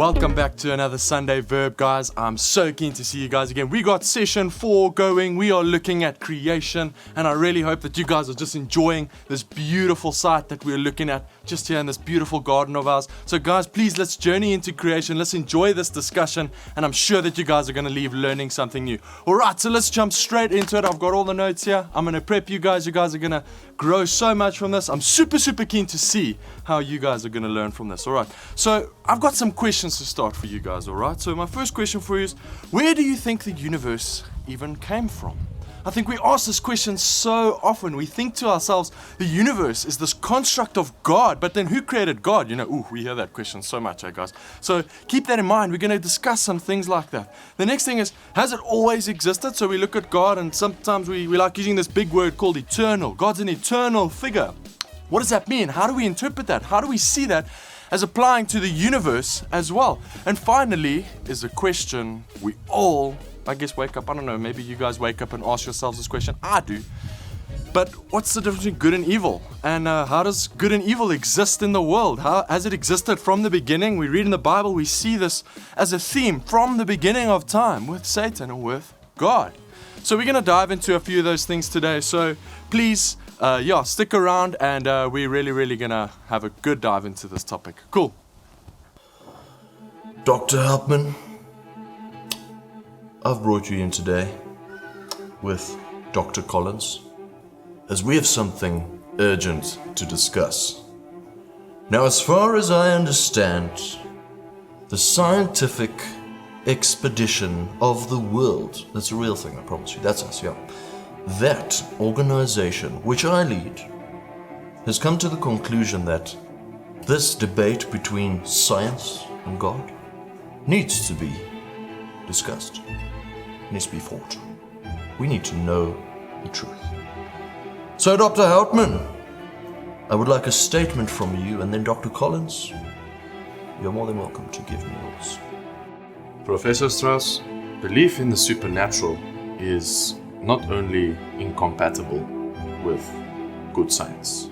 Welcome back to another Sunday Verb, guys. I'm so keen to see you guys again. We got session 4 going. We are looking at creation, and I really hope that you guys are just enjoying this beautiful sight that we're looking at just here in this beautiful garden of ours. So guys, please, let's journey into creation. Let's enjoy this discussion, and I'm sure that you guys are going to leave learning something new. All right, so let's jump straight into it. I've got all the notes here. I'm going to prep you guys. You guys are going to grow so much from this. I'm super keen to see how you guys are going to learn from this. All right, so I've got some questions to start for you guys. All right, so my first question for you is, where do you think the universe even came from? I think we ask this question so often. We think to ourselves, the universe is this construct of God, but then who created God? We hear that question so much, guys. So keep that in mind. We're going to discuss some things like that. The next thing is, has it always existed? So we look at God, and sometimes we like using this big word called eternal. God's an eternal figure. What does that mean? How do we interpret that? How do we see that as applying to the universe as well? And finally is a question we all, I guess, wake up. I don't know, maybe you guys wake up and ask yourselves this question. I do. But what's the difference between good and evil? And how does good and evil exist in the world? How has it existed from the beginning? We read in the Bible, we see this as a theme from the beginning of time with Satan and with God. So we're going to dive into a few of those things today. So please, stick around, and we're really going to have a good dive into this topic. Cool. Dr. Hartman, I've brought you in today with Dr. Collins, as we have something urgent to discuss. Now, as far as I understand, the scientific expedition of the world, that's a real thing, I promise you, that's us, yeah. That organization, which I lead, has come to the conclusion that this debate between science and God needs to be discussed, needs to be fought. We need to know the truth. So, Dr. Hartman, I would like a statement from you, and then Dr. Collins, you're more than welcome to give me yours. Professor Strauss, belief in the supernatural is not only incompatible with good science,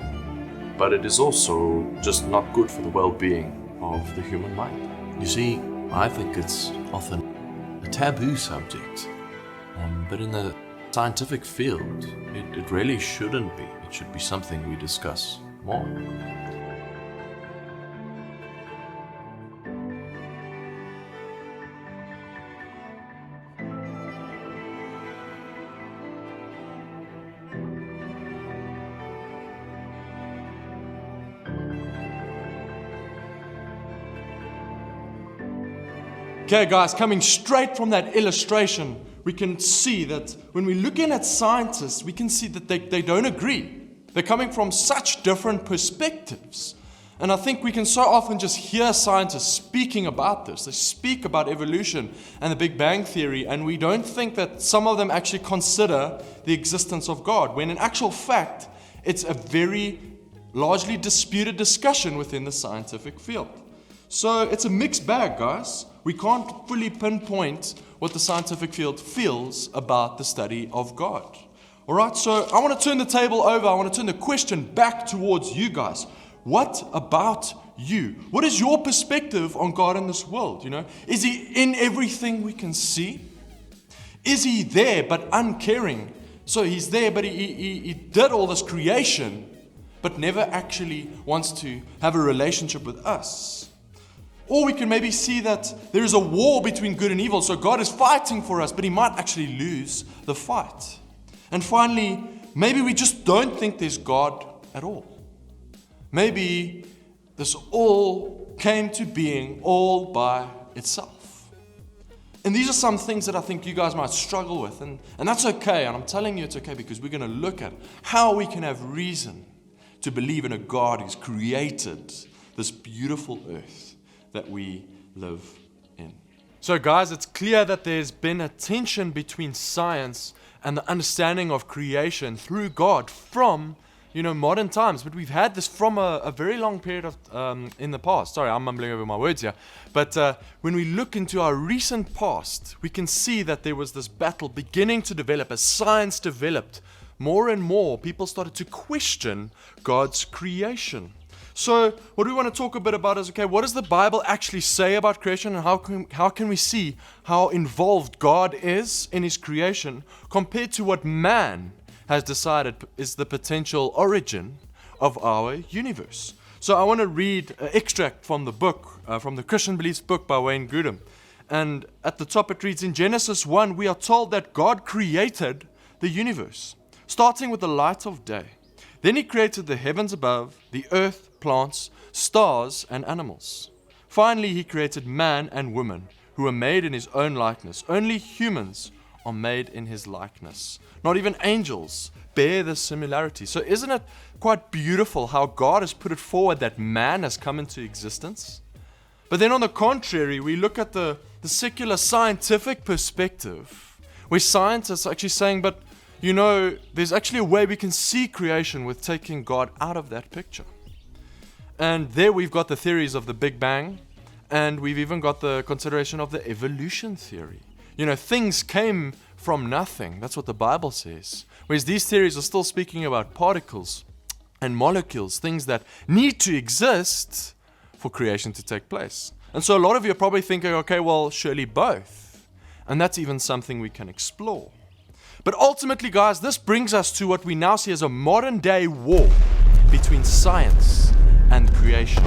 but it is also just not good for the well-being of the human mind. You see, I think it's often a taboo subject, but in the scientific field, it really shouldn't be. It should be something we discuss more. Okay, guys, coming straight from that illustration, we can see that when we're looking at scientists, we can see that they don't agree. They're coming from such different perspectives. And I think we can so often just hear scientists speaking about this. They speak about evolution and the Big Bang Theory, and we don't think that some of them actually consider the existence of God, when in actual fact, it's a very largely disputed discussion within the scientific field. So it's a mixed bag, guys. We can't fully pinpoint what the scientific field feels about the study of God. All right, so I want to turn the table over. I want to turn the question back towards you guys. What about you? What is your perspective on God in this world? Is he in everything we can see? Is he there but uncaring? So he's there, but he did all this creation, but never actually wants to have a relationship with us. Or we can maybe see that there is a war between good and evil, so God is fighting for us, but he might actually lose the fight. And finally, maybe we just don't think there's God at all. Maybe this all came to being all by itself. And these are some things that I think you guys might struggle with, and that's okay, and I'm telling you it's okay, because we're going to look at how we can have reason to believe in a God who's created this beautiful earth that we live in. So guys, it's clear that there's been a tension between science and the understanding of creation through God from, modern times. But we've had this from a very long period of in the past. Sorry, I'm mumbling over my words here. But when we look into our recent past, we can see that there was this battle beginning to develop. As science developed more and more, people started to question God's creation. So what we want to talk a bit about is, okay, what does the Bible actually say about creation, and how can we see how involved God is in his creation compared to what man has decided is the potential origin of our universe. So I want to read an extract from the book, from the Christian Beliefs book by Wayne Grudem. And at the top it reads, in Genesis 1, we are told that God created the universe, starting with the light of day. Then he created the heavens above, the earth, plants, stars, and animals. Finally, he created man and woman, who were made in his own likeness. Only humans are made in his likeness. Not even angels bear this similarity. So isn't it quite beautiful how God has put it forward that man has come into existence? But then on the contrary, we look at the secular scientific perspective, where scientists are actually saying, but you know, there's actually a way we can see creation with taking God out of that picture. And there we've got the theories of the Big Bang, and we've even got the consideration of the evolution theory. You know, things came from nothing. That's what the Bible says. Whereas these theories are still speaking about particles and molecules, things that need to exist for creation to take place. And so a lot of you are probably thinking, okay, well, surely both. And that's even something we can explore. But ultimately, guys, this brings us to what we now see as a modern day war between science and creation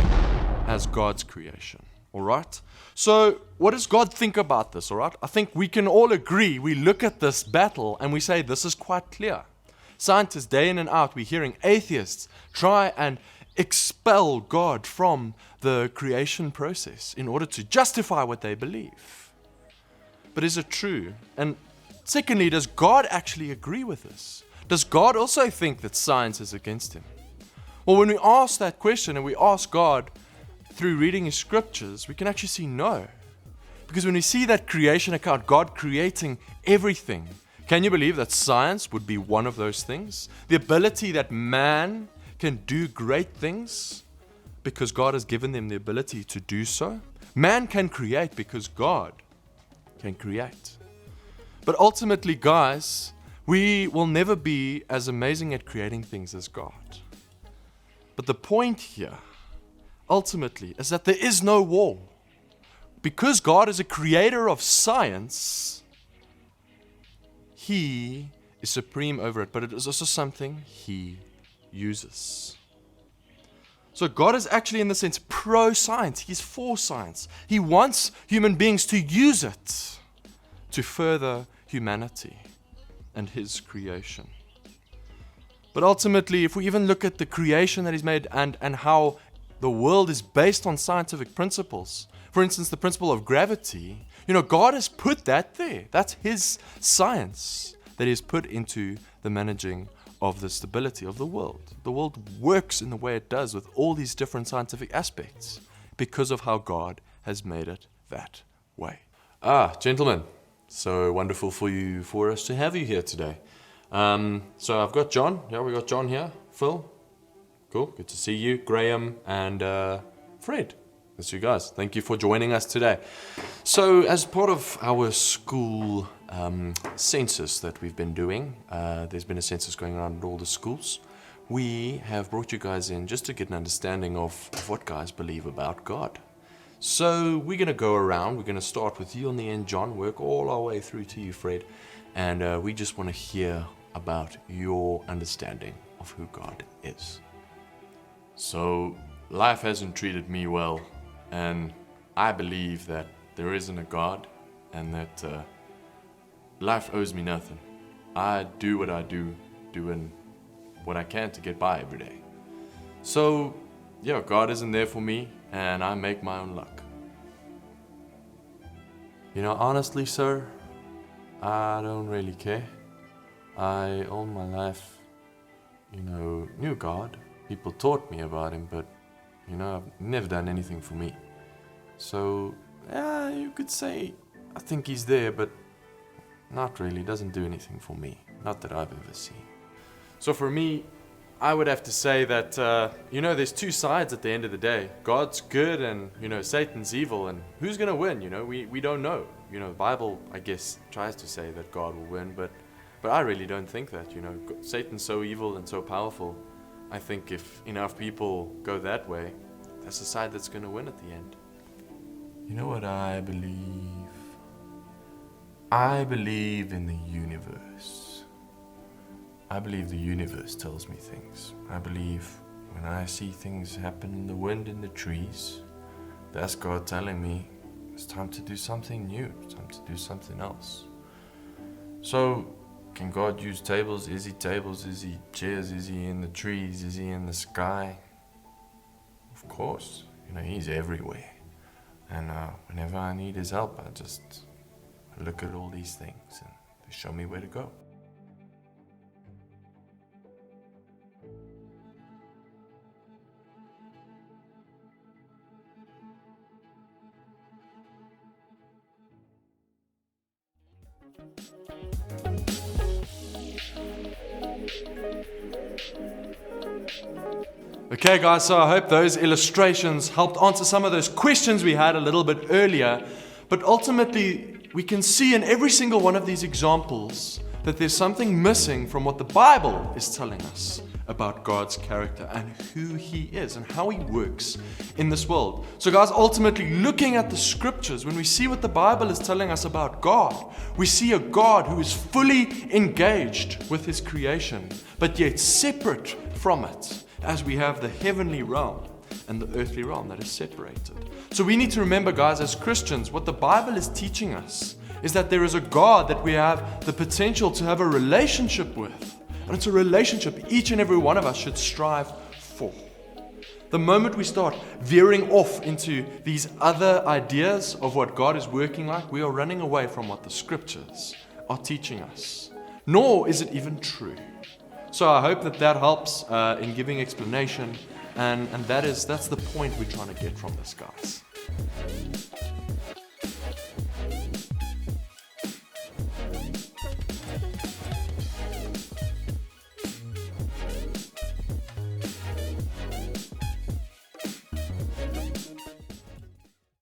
as God's creation. All right? So what does God think about this? All right? I think we can all agree. We look at this battle and we say this is quite clear. Scientists, day in and out, we're hearing atheists try and expel God from the creation process in order to justify what they believe. But is it true? And secondly, does God actually agree with this? Does God also think that science is against him? Well, when we ask that question and we ask God through reading his scriptures, we can actually see no. Because when we see that creation account, God creating everything, can you believe that science would be one of those things? The ability that man can do great things because God has given them the ability to do so. Man can create because God can create. But ultimately, guys, we will never be as amazing at creating things as God. But the point here, ultimately, is that there is no war. Because God is a creator of science, he is supreme over it, but it is also something he uses. So God is actually, in the sense, pro-science. He's for science. He wants human beings to use it to further humanity and his creation. But ultimately, if we even look at the creation that he's made and how the world is based on scientific principles, for instance, the principle of gravity, you know, God has put that there. That's his science that he's put into the managing of the stability of the world. The world works in the way it does with all these different scientific aspects because of how God has made it that way. Gentlemen, so wonderful for us to have you here today. So I've got John. Yeah, we got John here. Phil. Cool. Good to see you. Graham and Fred. That's you guys. Thank you for joining us today. So as part of our school census that we've been doing, there's been a census going around at all the schools. We have brought you guys in just to get an understanding of what guys believe about God. So we're going to go around. We're going to start with you on the end, John, work all our way through to you, Fred. And we just want to hear about your understanding of who God is. So, life hasn't treated me well, and I believe that there isn't a God, and that life owes me nothing. I do what I do, doing what I can to get by every day. So, yeah, God isn't there for me, and I make my own luck. You know, honestly, sir, I don't really care. I, all my life, knew God. People taught me about him, but, I've never done anything for me. So, yeah, you could say, I think he's there, but not really. Doesn't do anything for me. Not that I've ever seen. So for me, I would have to say that, there's two sides at the end of the day. God's good and, Satan's evil, and who's going to win? We don't know. The Bible, I guess, tries to say that God will win, but I really don't think that. Satan's so evil and so powerful. I think if enough people go that way, that's the side that's going to win at the end. You know what I believe? I believe in the universe. I believe the universe tells me things. I believe when I see things happen in the wind, in the trees, that's God telling me it's time to do something new. It's time to do something else. So, can God use tables? Is he tables? Is he chairs? Is he in the trees? Is he in the sky? Of course. He's everywhere. And whenever I need his help, I just look at all these things and they show me where to go. Okay guys, so I hope those illustrations helped answer some of those questions we had a little bit earlier. But ultimately, we can see in every single one of these examples that there's something missing from what the Bible is telling us about God's character and who He is and how He works in this world. So guys, ultimately looking at the scriptures, when we see what the Bible is telling us about God, we see a God who is fully engaged with His creation, but yet separate from it, as we have the heavenly realm and the earthly realm that is separated. So we need to remember, guys, as Christians, what the Bible is teaching us is that there is a God that we have the potential to have a relationship with. And it's a relationship each and every one of us should strive for. The moment we start veering off into these other ideas of what God is working like, we are running away from what the scriptures are teaching us. Nor is it even true. So I hope that helps in giving explanation, and that's the point we're trying to get from this, guys.